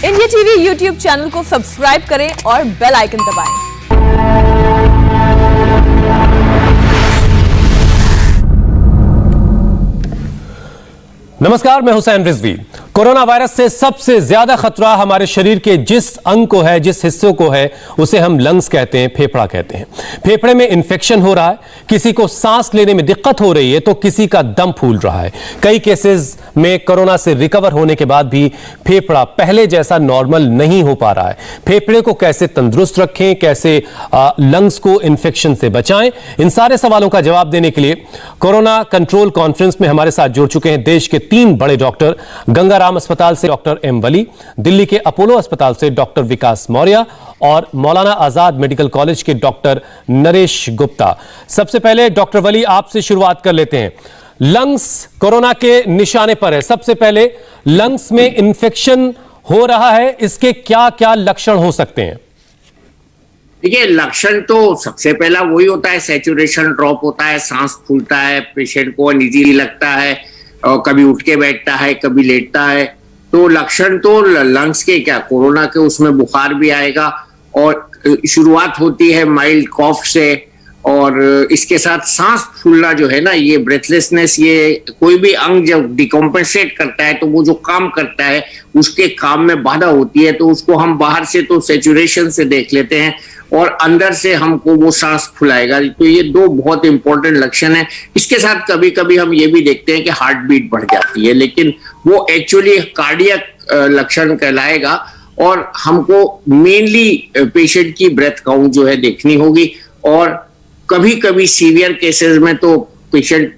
India TV YouTube channel को subscribe करें और बेल आइकन दबाएं। नमस्कार, मैं हुसैन रिजवी। कोरोना वायरस से सबसे ज्यादा खतरा हमारे शरीर के जिस अंग को है, जिस हिस्से को है, उसे हम लंग्स कहते हैं, फेफड़ा कहते हैं। फेफड़े में इंफेक्शन हो रहा है, किसी को सांस लेने में दिक्कत हो रही है तो किसी का दम फूल रहा है। कई केसेस में कोरोना से रिकवर होने के बाद भी फेफड़ा पहले जैसा नॉर्मल नहीं हो पा रहा है। फेफड़े को कैसे तंदुरुस्त रखें, कैसे लंग्स को इंफेक्शन से बचाएं, इन सारे सवालों का जवाब देने के लिए कोरोना कंट्रोल कॉन्फ्रेंस में हमारे साथ जुड़ चुके हैं देश के 3 बड़े डॉक्टर। गंगाराम अस्पताल से डॉक्टर एम वली, दिल्ली के अपोलो अस्पताल से डॉक्टर विकास मौर्य और मौलाना आजाद मेडिकल कॉलेज के डॉक्टर नरेश गुप्ता। सबसे पहले डॉक्टर वली, आपसे शुरुआत कर लेते हैं। लंग्स कोरोना के निशाने पर है। सबसे पहले लंग्स में इंफेक्शन हो रहा है, इसके क्या क्या लक्षण हो सकते हैं? देखिए, लक्षण तो सबसे पहला वही होता है, सैचुरेशन ड्रॉप होता है, सांस फूलता है, पेशेंट को अनईजी लगता है और कभी उठ के बैठता है, कभी लेटता है। तो लक्षण तो लंग्स के क्या, कोरोना के उसमें बुखार भी आएगा और शुरुआत होती है माइल्ड कॉफ से, और इसके साथ सांस फूलना जो है ना, ये ब्रेथलेसनेस, ये कोई भी अंग जब डिकम्पेंसेट करता है तो वो जो काम करता है उसके काम में बाधा होती है, तो उसको हम बाहर से तो सैचुरेशन से देख लेते हैं और अंदर से हमको वो सांस फुलाएगा। तो ये 2 बहुत इंपॉर्टेंट लक्षण है। इसके साथ कभी कभी हम ये भी देखते हैं कि हार्ट बीट बढ़ जाती है, लेकिन वो एक्चुअली कार्डियक लक्षण कहलाएगा और हमको मेनली पेशेंट की ब्रेथ काउंट जो है देखनी होगी। और कभी कभी सीवियर केसेस में तो पेशेंट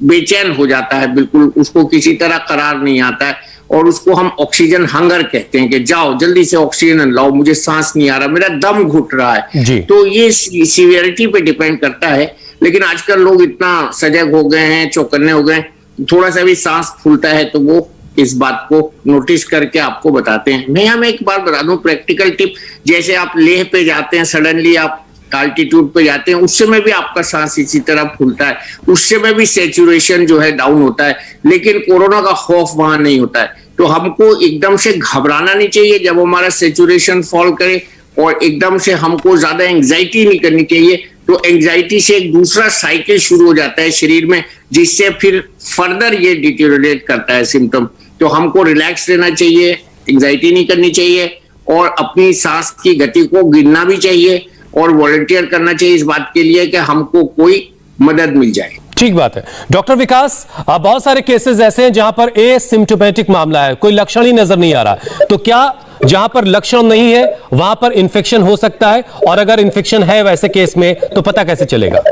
बेचैन हो जाता है, बिल्कुल उसको किसी तरह करार नहीं आता है और उसको हम ऑक्सीजन हंगर कहते हैं कि जाओ जल्दी से ऑक्सीजन लाओ, मुझे सांस नहीं आ रहा, मेरा दम घुट रहा है। तो ये सीवियरिटी पे डिपेंड करता है। लेकिन आजकल लोग इतना सजग हो गए हैं, चौकन्ने हो गए हैं, थोड़ा सा भी सांस फूलता है तो वो इस बात को नोटिस करके आपको बताते हैं। मैं हमें एक बार बता दूं प्रैक्टिकल टिप, जैसे आप लेह पे जाते हैं, सडनली आप अल्टीट्यूड पे जाते हैं, उस समय भी आपका सांस इसी तरह फूलता है, उस समय भी सैचुरेशन जो है डाउन होता है, लेकिन कोरोना का खौफ वहां नहीं होता है। तो हमको एकदम से घबराना नहीं चाहिए जब हमारा सैचुरेशन फॉल करे, और एकदम से हमको ज्यादा एंजाइटी नहीं करनी चाहिए। तो एंजाइटी से एक दूसरा साइकिल शुरू हो जाता है शरीर में, जिससे फिर फर्दर ये डिटेरियोरेट करता है सिम्टम। तो हमको रिलैक्स रहना चाहिए, एंजाइटी नहीं करनी चाहिए और अपनी सांस की गति को गिनना भी चाहिए और वॉलंटियर करना चाहिए इस बात के लिए कि हमको कोई मदद मिल जाए। ठीक बात है। डॉक्टर विकास, बहुत सारे केसेस ऐसे हैं जहां पर एसिम्प्टोमेटिक मामला है, कोई लक्षण ही नजर नहीं आ रहा, तो क्या जहां पर लक्षण नहीं है वहां पर इंफेक्शन हो सकता है? और अगर इंफेक्शन है वैसे केस में तो पता कैसे चलेगा?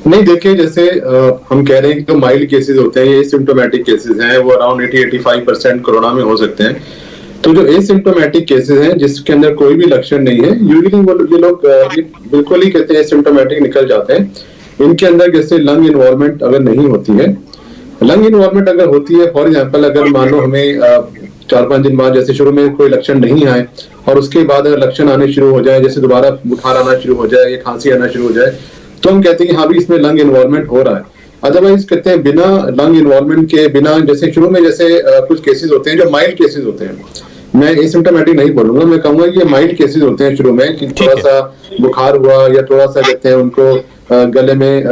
नहीं, देखिए, जैसे हम कह रहे हैं कि जो माइल्ड केसेस होते हैं, ये एसिम्प्टोमेटिक केसेस हैं, वो अराउंड 80-85% कोरोना में हो सकते हैं। तो जो एसिम्प्टोमेटिक केसेस हैं जिसके अंदर कोई भी लक्षण नहीं है, यूजुअली वो ये लोग बिल्कुल ही कहते हैं एसिम्प्टोमेटिक निकल जाते हैं। इनके अंदर जैसे लंग इन्वॉल्वमेंट अगर नहीं होती है, लंग इन्वॉल्वमेंट अगर होती है, फॉर एग्जांपल अगर मान लो हमें 4-5 दिन बाद जैसे शुरू में कोई लक्षण नहीं आए और उसके बाद अगर लक्षण आने शुरू हो जाए, जैसे दोबारा बुखार आना शुरू हो जाए या खांसी आना शुरू हो जाए, तो हम कहते हैं कि हाँ भी इसमें लंग इन्वॉल्वमेंट हो रहा है। अदरवाइज कहते हैं बिना लंग इन्वॉल्वमेंट के, बिना, जैसे शुरू में जैसे कुछ केसेस होते हैं जो माइल्ड केसेस होते हैं, मैं एसिम्प्टोमेटिक नहीं बोलूंगा, मैं कहूंगा कि ये माइल्ड केसेस होते हैं शुरू में, कि थोड़ा सा बुखार हुआ या थोड़ा सा कहते हैं उनको गले में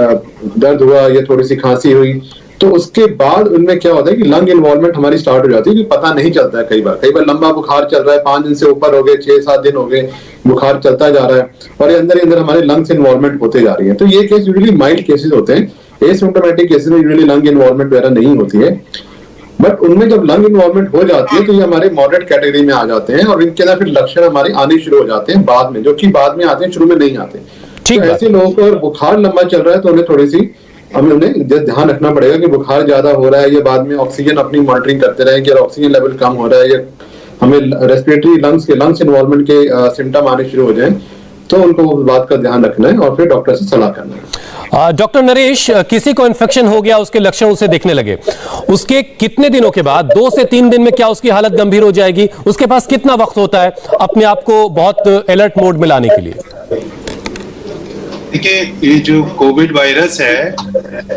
दर्द हुआ या थोड़ी सी खांसी हुई, तो उसके बाद उनमें क्या होता है कि लंग इन्वॉल्वमेंट हमारी स्टार्ट हो जाती है, कि पता नहीं चलता है। कई बार लंबा बुखार चल रहा है, 5 दिन से ऊपर हो गए, 6-7 दिन हो गए, बुखार चलता जा रहा है और ये अंदर ही अंदर हमारे लंग्स इन्वॉल्वमेंट होते जा रही है। तो ये केस यूजुअली माइल्ड केसेस होते हैं। एसिम्प्टोमेटिक केसेस में यूजुअली लंग इन्वॉल्वमेंट वगैरह नहीं होती है, बट उनमें जब लंग इन्वॉल्वमेंट हो जाती है तो ये हमारे मॉडरेट कैटेगरी में आ जाते हैं और इनके अंदर फिर लक्षण हमारे आने शुरू हो जाते हैं बाद में, जो कि बाद में आते हैं, शुरू में नहीं आते। तो ऐसे लोगों को अगर बुखार लंबा चल रहा है तो उन्हें थोड़ी सी उन्हें ध्यान रखना पड़ेगा कि बुखार ज्यादा हो रहा है, या बाद में ऑक्सीजन अपनी मॉनिटरिंग करते रहे कि ऑक्सीजन लेवल कम हो रहा है, या हमें रेस्पिरेटरी लंग्स इन्वॉल्वमेंट के सिम्टम आने शुरू हो जाए, तो उनको उस बात का ध्यान रखना है और फिर डॉक्टर से सलाह करना है। डॉक्टर नरेश, किसी को इन्फेक्शन हो गया, उसके लक्षण उसे दिखने लगे, उसके कितने दिनों के बाद, 2 से 3 दिन में क्या उसकी हालत गंभीर हो जाएगी? उसके पास कितना वक्त होता है अपने आप को बहुत अलर्ट मोड में लाने के लिए? देखिए, ये जो कोविड वायरस है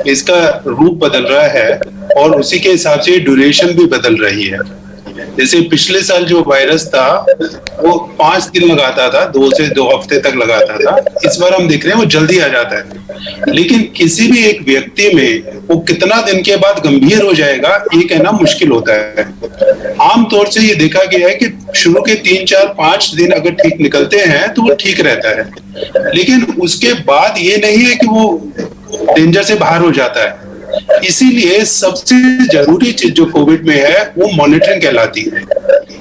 इसका रूप बदल रहा है और उसी के हिसाब से ड्यूरेशन भी बदल रही है। जैसे पिछले साल जो वायरस था वो 5 दिन लगाता था, 2 से 2 हफ्ते तक लगाता था। इस बार हम देख रहे हैं वो जल्दी आ जाता है, लेकिन किसी भी एक व्यक्ति में वो कितना दिन के बाद गंभीर हो जाएगा ये कहना मुश्किल होता है। आमतौर से ये देखा गया है कि शुरू के 3, 4, 5 दिन अगर ठीक निकलते हैं तो वो ठीक रहता है, लेकिन उसके बाद ये नहीं है कि वो डेंजर से बाहर हो जाता है। इसीलिए सबसे जरूरी चीज जो कोविड में है वो मॉनिटरिंग कहलाती है।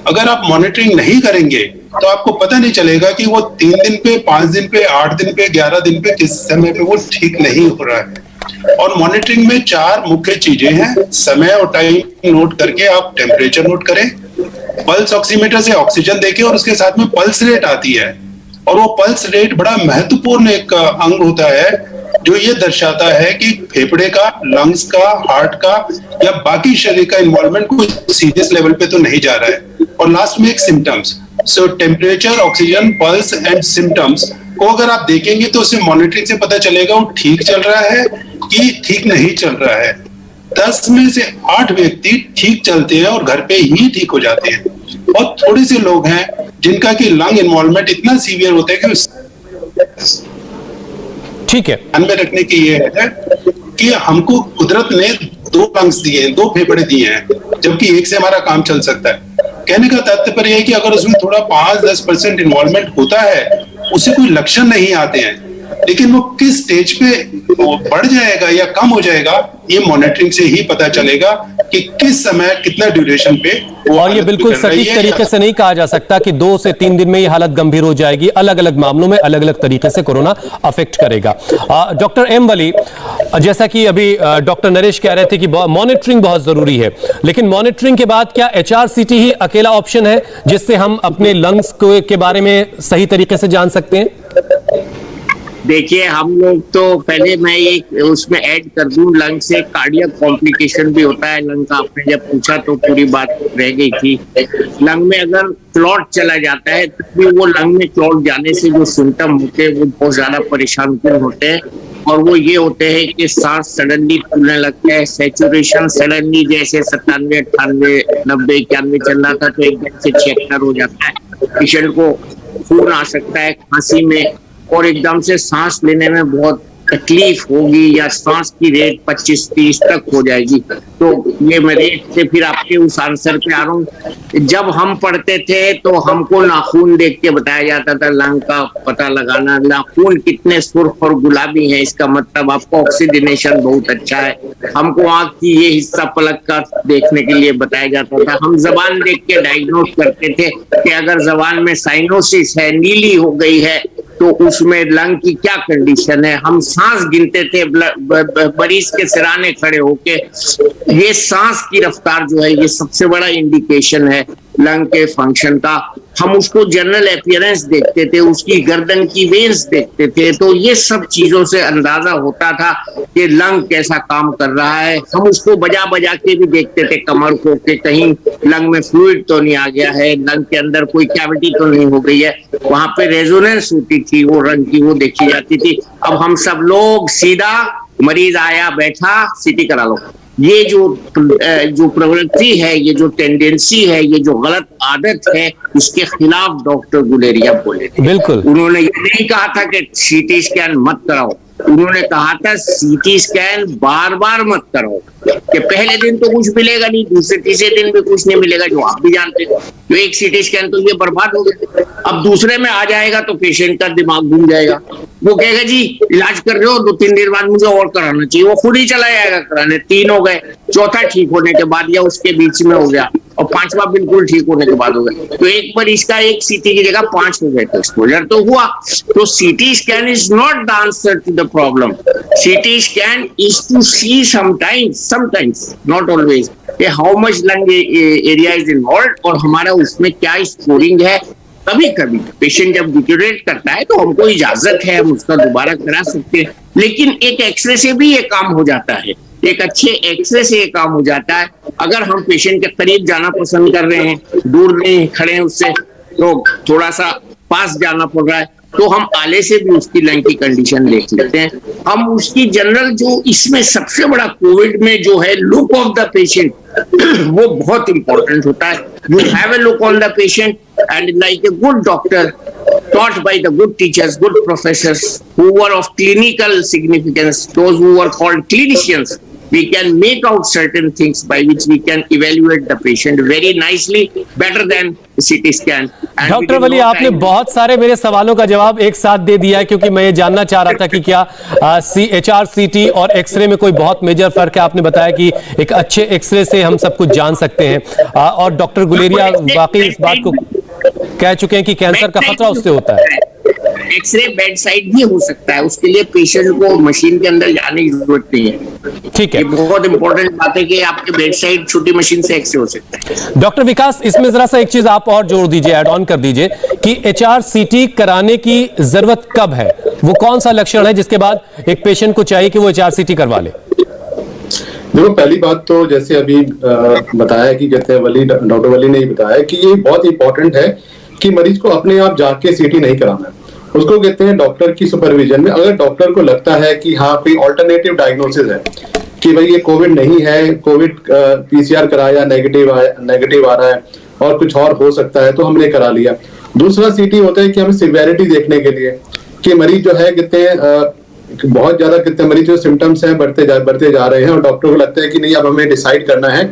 अगर आप मॉनिटरिंग नहीं करेंगे तो आपको पता नहीं चलेगा कि वो 3 दिन पे, 5 दिन पे, 8 दिन पे, 11 दिन पे किस समय पे वो ठीक नहीं हो रहा है। और मॉनिटरिंग में 4 मुख्य चीजें हैं। समय और टाइम नोट करके आप टेम्परेचर नोट करें, पल्स ऑक्सीमीटर से ऑक्सीजन देखें, और उसके साथ में पल्स रेट आती है, और वो पल्स रेट बड़ा महत्वपूर्ण एक अंग होता है जो ये दर्शाता है कि फेफड़े का, लंग्स का, हार्ट का या बाकी शरीर का इन्वॉल्वमेंट कोई सीरियस लेवल पे तो नहीं जा रहा है। और लास्ट में एक symptoms, so temperature, oxygen, pulse and symptoms को अगर आप देखेंगे तो उसे मॉनिटरिंग से पता चलेगा वो ठीक चल रहा है कि ठीक नहीं चल रहा है। 10 में से 8 व्यक्ति ठीक चलते हैं और घर पे ही ठीक हो जाते हैं, और थोड़े से लोग हैं जिनका कि लंग इन्वॉल्वमेंट इतना सीवियर होता है कि ठीक है, ध्यान में रखने की ये है कि हमको कुदरत ने 2 लंग्स दिए हैं, 2 फेफड़े दिए हैं, जबकि एक से हमारा काम चल सकता है। कहने का तात्पर्य है कि अगर उसमें थोड़ा 5-10% इन्वॉल्वमेंट होता है, उसे कोई लक्षण नहीं आते हैं, लेकिन वो किस स्टेज पे बढ़ जाएगा या कम हो जाएगा ये मॉनिटरिंग से ही पता चलेगा कि किस समय कितना ड्यूरेशन पे वो। और ये बिल्कुल सटीक तरीके से नहीं कहा जा सकता कि 2 से 3 दिन में ये हालत गंभीर हो जाएगी। अलग अलग मामलों में अलग अलग तरीके से कोरोना अफेक्ट करेगा। डॉक्टर एम वली, जैसा कि अभी डॉक्टर नरेश कह रहे थे कि मॉनिटरिंग बहुत जरूरी है, लेकिन मॉनिटरिंग के बाद क्या HRCT ही अकेला ऑप्शन है जिससे हम अपने लंग्स के बारे में सही तरीके से जान सकते हैं? देखिए, हम लोग तो पहले मैं एक उसमें ऐड कर दूं, लंग से कार्डियक कॉम्प्लिकेशन भी होता है। लंग का आपने जब पूछा तो पूरी बात रह गई थी। लंग में अगर क्लॉट चला जाता है तो भी वो लंग में क्लॉट जाने से जो सिम्टम होते हैं वो बहुत ज्यादा परेशान होते हैं, और वो ये होते हैं कि सांस सडनली फूलने लगता है, सैचुरेशन सडनली जैसे 97, 98, 90, 91 चल रहा था तो एकदम से 76 हो जाता है। पेशेंट को खून आ सकता है खांसी में, और एकदम से सांस लेने में बहुत तकलीफ होगी, या सांस की रेट 25-30 तक हो जाएगी। तो ये मैं रेट से फिर आपके उस आंसर पे आ रहा हूँ। जब हम पढ़ते थे तो हमको नाखून देख के बताया जाता था लंग का पता लगाना, नाखून कितने सुर्ख और गुलाबी हैं इसका मतलब आपको ऑक्सीजनेशन बहुत अच्छा है। हमको आंख की ये हिस्सा पलक का देखने के लिए बताया जाता था। हम जबान देख के डायग्नोज करते थे कि अगर जबान में साइनोसिस है, नीली हो गई है, तो उसमें लंग की क्या कंडीशन है। हम सांस गिनते थे मरीज के सिराने खड़े होके। ये सांस की रफ्तार जो है ये सबसे बड़ा इंडिकेशन है लंग के फंक्शन का। हम उसको जनरल अपीयरेंस देखते थे, उसकी गर्दन की वेन्स देखते थे, तो ये सब चीजों से अंदाजा होता था कि लंग कैसा काम कर रहा है। हम उसको बजा बजा के भी देखते थे कमर को कि कहीं लंग में फ्लूइड तो नहीं आ गया है, लंग के अंदर कोई कैविटी तो नहीं हो गई है। वहां पे रेजोनेंस होती थी, वो रंग की वो देखी जाती थी। अब हम सब लोग सीधा मरीज आया बैठा सीटी करा लो। ये जो प्रवृत्ति है, ये जो टेंडेंसी है, ये जो गलत आदत है, उसके खिलाफ डॉक्टर गुलेरिया बोले थे। बिल्कुल, उन्होंने ये नहीं कहा था कि सीटी स्कैन मत कराओ, उन्होंने कहा था सीटी स्कैन बार बार मत कराओ, कि पहले दिन तो कुछ मिलेगा नहीं, दूसरे तीसरे दिन भी कुछ नहीं मिलेगा, जो आप भी जानते थे। तो एक सीटी स्कैन तो ये बर्बाद हो गया। अब दूसरे में आ जाएगा तो पेशेंट का दिमाग घूम जाएगा, वो कहेगा जी इलाज कर रहे हो 2-3 दिन बाद मुझे और कराना चाहिए, वो खुद ही चला जाएगा कराने। 3 हो गए, चौथा ठीक होने के बाद या उसके बीच में हो गया, और 5वां बिल्कुल ठीक होने के बाद हो गया। तो एक बार इसका एक सीटी की जगह 5 हो गए, तो एक्सपोजर तो हुआ। तो CT scan is not the answer to the problem. CT scan is to see sometimes not always how much lung area is involve, और हमारा उसमें क्या स्कोरिंग है। कभी कभी पेशेंट जब डिटेरियोरेट करता है तो हमको इजाजत है, हम उसका दोबारा करा सकते हैं, लेकिन एक एक्सरे से भी ये काम हो जाता है, एक अच्छे एक्सरे से ये काम हो जाता है। अगर हम पेशेंट के करीब जाना पसंद कर रहे हैं, दूर नहीं खड़े हैं उससे, तो थोड़ा सा पास जाना पड़ रहा है, तो हम आले से भी उसकी लंग की कंडीशन देख लेते हैं। हम उसकी जनरल जो इसमें सबसे बड़ा कोविड में जो है लुक ऑफ द पेशेंट वो बहुत इंपॉर्टेंट होता है। You have a look on the patient and like a good doctor taught by the good teachers, good professors who were of clinical significance, those who were called clinicians, we can make out certain things by which we can evaluate the patient very nicely, better than CT scan. Doctor Wali, आपने बहुत सारे मेरे सवालों का जवाब एक साथ दे दिया है, क्योंकि मैं ये जानना चाह रहा था कि क्या HRCT और एक्सरे में कोई बहुत मेजर फर्क है। आपने बताया कि एक अच्छे एक्सरे से हम सब कुछ जान सकते हैं, और डॉक्टर गुलेरिया वाकई इस बात को कह चुके हैं कि कैंसर का खतरा उससे होता है। एक्सरे बेड साइड भी हो सकता है, उसके लिए पेशेंट को मशीन के अंदर जाने की जरूरत नहीं है। ठीक है, ये बहुत इंपॉर्टेंट बात है कि आपके बेड साइड छोटी मशीन से एक्सरे हो सकता है। डॉक्टर विकास, इसमें जरा सा एक चीज आप और जोड़ दीजिए, ऐड ऑन कर दीजिए कि HRCT कराने की जरूरत कब है? वो कौन सा लक्षण है जिसके बाद एक पेशेंट को चाहिए कि वो HRCT करवा ले? देखो, पहली बात तो जैसे अभी बताया कि कहते हैं डॉक्टर वली ने बताया कि ये बहुत इंपॉर्टेंट है कि मरीज को अपने आप जाके सीटी नहीं कराना है। उसको कहते हैं डॉक्टर की सुपरविजन में, अगर डॉक्टर को लगता है कि हाँ कोई ऑल्टरनेटिव डायग्नोसिस है कि भाई ये कोविड नहीं है, कोविड PCR कराया नेगेटिव आ रहा है और कुछ और हो सकता है, तो हमने करा लिया। दूसरा CT होता है कि हमें सिवियरिटी देखने के लिए कि मरीज जो है कहते हैं बहुत ज्यादा कितने मरीज जो सिम्टम्स हैं बढ़ते जा रहे हैं, और डॉक्टर को लगता है कि नहीं अब हमें डिसाइड करना है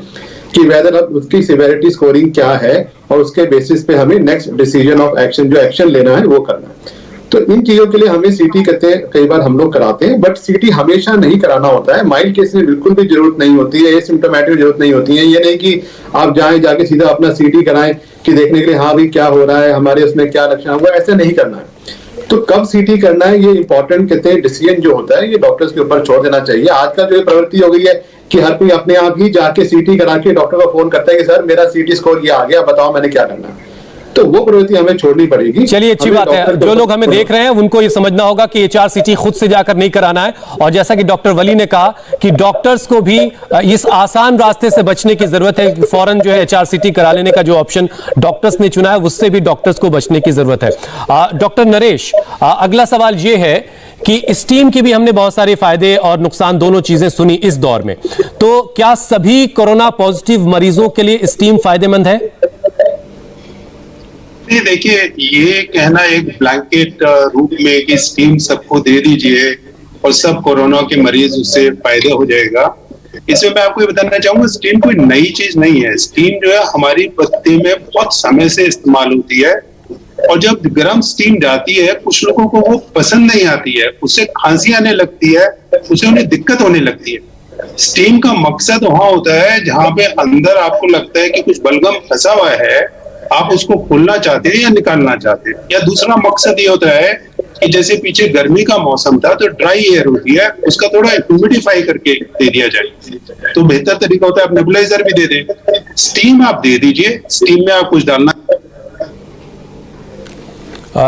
कि वेदर अब उसकी सिवियरिटी स्कोरिंग क्या है, और उसके बेसिस पे हमें नेक्स्ट डिसीजन ऑफ एक्शन जो एक्शन लेना है वो करना है। तो इन चीजों के लिए हमें CT कहते हैं कई बार हम लोग कराते हैं, बट CT हमेशा नहीं कराना होता है। माइल्ड केस में बिल्कुल भी जरूरत नहीं होती है, एसिम्प्टोमेटिक जरूरत नहीं होती है। ये नहीं कि आप जाके सीधा अपना CT कराएं कि देखने के लिए हाँ भाई क्या हो रहा है, हमारे उसमें क्या लक्षण है, वो ऐसा नहीं करना है। तो कब CT करना है ये इंपॉर्टेंट कहते हैं डिसीजन जो होता है ये डॉक्टर्स के ऊपर छोड़ देना चाहिए। आजकल जो प्रवृत्ति हो गई है कि हर कोई अपने आप ही जाके CT करा के डॉक्टर को फोन करता है कि सर मेरा CT स्कोर ये आ गया, बताओ मैंने क्या करना है। तो वो प्रवृत्ति हमें छोड़नी पड़ेगी। चलिए, अच्छी बात है। जो लोग हमें देख रहे हैं उनको ये समझना होगा कि HRCT खुद से जाकर नहीं कराना है, और जैसा कि डॉक्टर वली ने कहा कि डॉक्टर्स को भी इस आसान रास्ते से बचने की जरूरत है। फौरन जो है HRCT करा लेने का जो ऑप्शन डॉक्टर्स ने चुना है उससे भी डॉक्टर्स को बचने की जरूरत है। डॉक्टर नरेश, अगला सवाल ये है कि स्टीम के भी हमने बहुत सारे फायदे और नुकसान दोनों चीजें सुनी इस दौर में, तो क्या सभी कोरोना पॉजिटिव मरीजों के लिए स्टीम फायदेमंद है? देखिए, ये कहना एक ब्लैंकेट रूप में कि स्टीम सबको दे दीजिए और सब कोरोना के मरीज उससे फायदे हो जाएगा, इसमें मैं आपको ये बताना चाहूंगा स्टीम कोई नई चीज नहीं है। स्टीम जो है हमारी बत्ती में बहुत समय से इस्तेमाल होती है, और जब गर्म स्टीम जाती है कुछ लोगों को वो पसंद नहीं आती है, उससे खांसी आने लगती है, उससे उन्हें दिक्कत होने लगती है। स्टीम का मकसद वहां होता है जहां पे अंदर आपको लगता है कि कुछ बलगम फंसा हुआ है, आप उसको खोलना चाहते हैं या निकालना चाहते हैं। या दूसरा मकसद ये होता है कि जैसे पीछे गर्मी का मौसम था तो ड्राई एयर होती है, उसका थोड़ा ह्यूमिडिफाई करके दे दिया जाए, तो बेहतर तरीका होता है आप नेबुलाइजर भी दे दें। स्टीम आप दे दीजिए, स्टीम में आप कुछ डालना।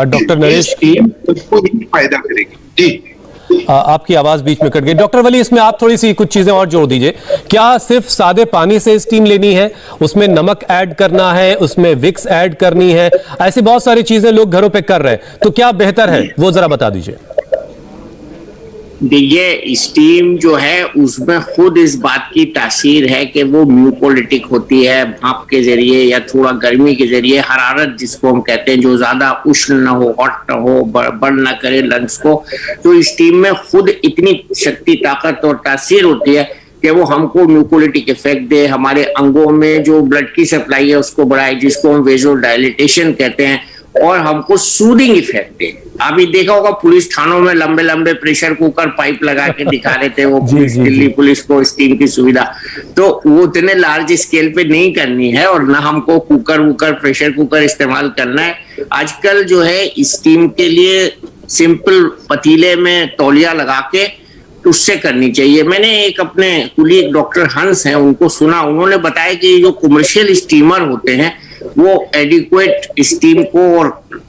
डॉक्टर नरेश, स्टीम उसको ही फायदा करेगी। जी, आपकी आवाज बीच में कट गई। डॉक्टर वली, इसमें आप थोड़ी सी कुछ चीजें और जोड़ दीजिए। क्या सिर्फ सादे पानी से स्टीम लेनी है, उसमें नमक ऐड करना है, उसमें विक्स ऐड करनी है, ऐसी बहुत सारी चीजें लोग घरों पे कर रहे हैं, तो क्या बेहतर है वो जरा बता दीजिए। देखिए, स्टीम जो है उसमें खुद इस बात की तासीर है कि वो म्यूकोलिटिक होती है, भाप के जरिए या थोड़ा गर्मी के जरिए, हरारत जिसको हम कहते हैं, जो ज्यादा उष्ण ना हो, हॉट ना हो, बर्न ना करे लंग्स को, तो स्टीम में खुद इतनी शक्ति, ताकत और तासीर होती है कि वो हमको म्यूकोलिटिक इफेक्ट दे, हमारे अंगों में जो ब्लड की सप्लाई है उसको बढ़ाए, जिसको हम वेज़ोडाइलेटेशन कहते हैं, और हमको सूदिंग इफेक्ट दे। अभी देखा होगा पुलिस थानों में लंबे लंबे प्रेशर कुकर पाइप लगा के दिखा रहे थे वो दिल्ली पुलिस को स्टीम की सुविधा, तो वो उतने लार्ज स्केल पे नहीं करनी है, और ना हमको कुकर प्रेशर कुकर इस्तेमाल करना है। आजकल जो है स्टीम के लिए सिंपल पतीले में तौलिया लगा के उससे करनी चाहिए। मैंने एक अपने कुलीग डॉक्टर हंस हैं उनको सुना, उन्होंने बताया कि जो कमर्शियल स्टीमर होते हैं वो एडिक्वेट स्टीम को और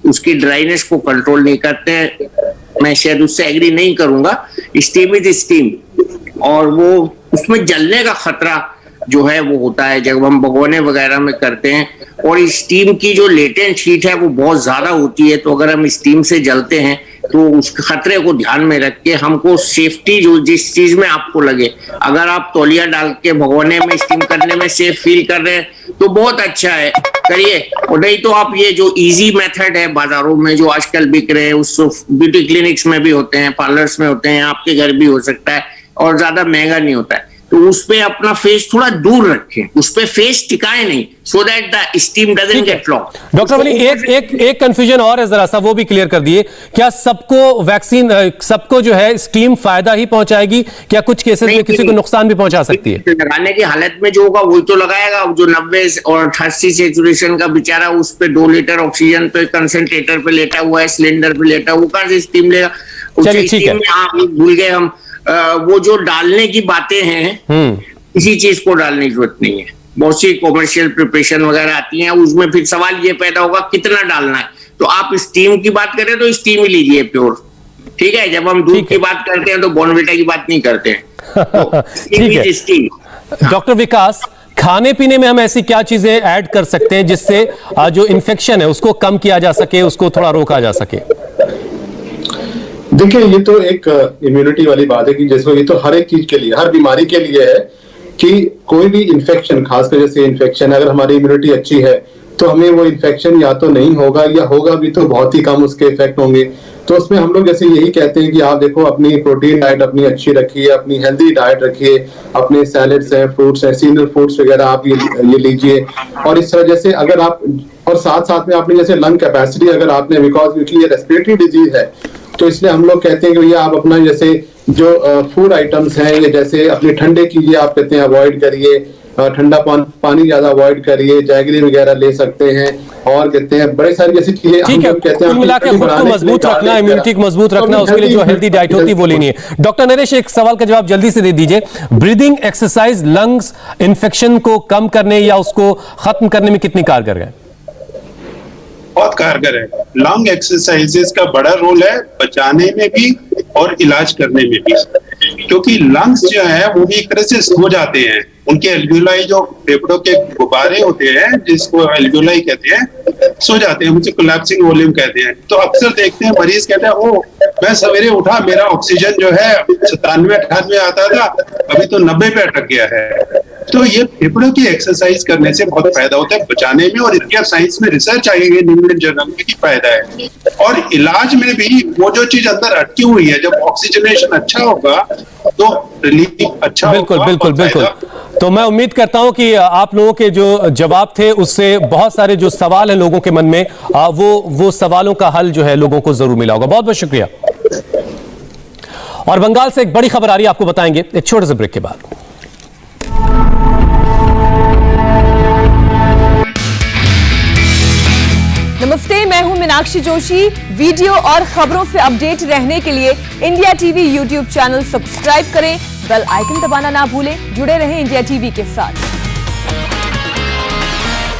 उसकी ड्राइनेस को कंट्रोल नहीं करते हैं। मैं शायद उससे एग्री नहीं करूंगा। स्टीम इज स्टीम, और वो उसमें जलने का खतरा जो है वो होता है जब हम भगोने वगैरह में करते हैं, और स्टीम की जो लेटेंट हीट है वो बहुत ज्यादा होती है। तो अगर हम स्टीम से जलते हैं तो उस खतरे को ध्यान में रख के हमको सेफ्टी जो जिस चीज में आपको लगे, अगर आप तौलिया डाल के भगोने में स्टीम करने में सेफ फील कर रहे हैं तो बहुत अच्छा है, करिए। और नहीं तो आप ये जो इजी मेथड है बाजारों में जो आजकल बिक रहे हैं, उस ब्यूटी क्लिनिक्स में भी होते हैं, पार्लर्स में होते हैं, आपके घर भी हो सकता है और ज्यादा महंगा नहीं होता है, तो उस पे अपना फेस थोड़ा दूर रखें, उस पे फेस टिकाए नहीं, so that the steam doesn't get locked. Doctor Wali एक कंफ्यूजन और है, जरा सा वो भी क्लियर कर दिए। क्या सबको वैक्सीन, सबको जो है स्टीम फायदा ही पहुंचाएगी, क्या कुछ केसेस में किसी को नुकसान भी पहुंचा सकती है? लगाने की हालत में जो होगा वही तो लगाएगा। जो 90 और 88 सेचुरेशन का बेचारा उस पे 2 लीटर ऑक्सीजन पे कंसंट्रेटर पे लेटा हुआ है, सिलेंडर पे लेटा हुआ, वो कहां से स्टीम लेगा? चलिए ठीक है, भूल गए हम। वो जो डालने की बातें हैं, किसी चीज को डालने की जरूरत नहीं है। बहुत सी कॉमर्शियल प्रिपरेशन वगैरह आती हैं, उसमें फिर सवाल ये पैदा होगा कितना डालना है। तो आप स्टीम की बात करें तो स्टीम ही लीजिए प्योर, ठीक है। जब हम दूध की बात करते हैं तो बॉर्नविटा की बात नहीं करते हैं। तो ठीक है डॉक्टर विकास, खाने पीने में हम ऐसी क्या चीजें ऐड कर सकते हैं जिससे जो इन्फेक्शन है उसको कम किया जा सके, उसको थोड़ा रोका जा सके? देखिए, ये तो एक इम्यूनिटी वाली बात है कि जैसे ये तो हर एक चीज के लिए, हर बीमारी के लिए है कि कोई भी इन्फेक्शन, खासकर जैसे इन्फेक्शन, अगर हमारी इम्यूनिटी अच्छी है तो हमें वो इन्फेक्शन या तो नहीं होगा या होगा भी तो बहुत ही कम उसके इफेक्ट होंगे। तो उसमें हम लोग जैसे यही कहते हैं कि आप देखो अपनी प्रोटीन डाइट अपनी अच्छी रखिए, अपनी हेल्दी डाइट रखिए, अपने सैलेड्स हैं, फ्रूट्स हैं, सीजनल फ्रूट्स वगैरह आप ये लीजिए। और इस तरह जैसे अगर आप, और साथ साथ में आपने जैसे लंग कैपेसिटी अगर आपने, बिकॉज क्योंकि ये रेस्पिरेटरी डिजीज है तो इसलिए हम लोग कहते हैं कि भैया आप अपना जैसे जो फूड आइटम्स हैं, ये जैसे अपनी ठंडे चीजें आप कहते हैं अवॉइड करिए, ठंडा पानी ज्यादा अवॉइड करिए, जैगरी वगैरह ले सकते हैं, और कहते हैं बड़े सारी जैसी चीजें हम लोग कहते हैं मिला के खुद को मजबूत रखना, इम्यूनिटी को मजबूत रखना, उसके लिए जो हेल्दी डाइट होती है वो लेनी है। डॉक्टर नरेश, एक सवाल का जवाब जल्दी से दे दीजिए। ब्रीदिंग एक्सरसाइज लंग्स इन्फेक्शन को कम करने या उसको खत्म करने में कितनी कारगर है? बहुत कारगर है। लंग एक्सरसाइजेस का बड़ा रोल है बचाने में भी और इलाज करने में भी, क्योंकि लंग्स जो है वो भी एक तरह से सो जाते हैं। उनके एल्वियोलाई जो फेफड़ों के गुब्बारे होते हैं, जिसको एल्वियोलाई कहते हैं, सो जाते हैं, मुझे कोलैप्सिंग वॉल्यूम कहते हैं। तो अक्सर देखते हैं मरीज कहते हैं ओ मैं सवेरे उठा, मेरा ऑक्सीजन जो है 97-98 आता था, अभी तो 90 पे अटक गया है। तो ये फेफड़ों की एक्सरसाइज करने से बहुत फायदा होता है बचाने में, और इनके साइंस में रिसर्च आई है न्यू इंग्लैंड जर्नल में कि फायदा है। और इलाज में भी वो जो चीज अंदर अटकी हुई है, जब ऑक्सीजनेशन अच्छा होगा तो रिलीफ अच्छा बिल्कुल होगा। बिल्कुल बिल्कुल। तो मैं उम्मीद करता हूं कि आप लोगों के जो जवाब थे उससे बहुत सारे जो सवाल हैं लोगों के मन में, वो सवालों का हल जो है लोगों को जरूर मिला होगा। बहुत बहुत शुक्रिया। और बंगाल से एक बड़ी खबर आ रही है, आपको बताएंगे एक छोटे से ब्रेक के बाद। नमस्ते, मैं हूं मीनाक्षी जोशी। वीडियो और खबरों से अपडेट रहने के लिए India TV YouTube channel subscribe करें, बेल आइकन दबाना ना भूलें। जुड़े रहें इंडिया टीवी के साथ।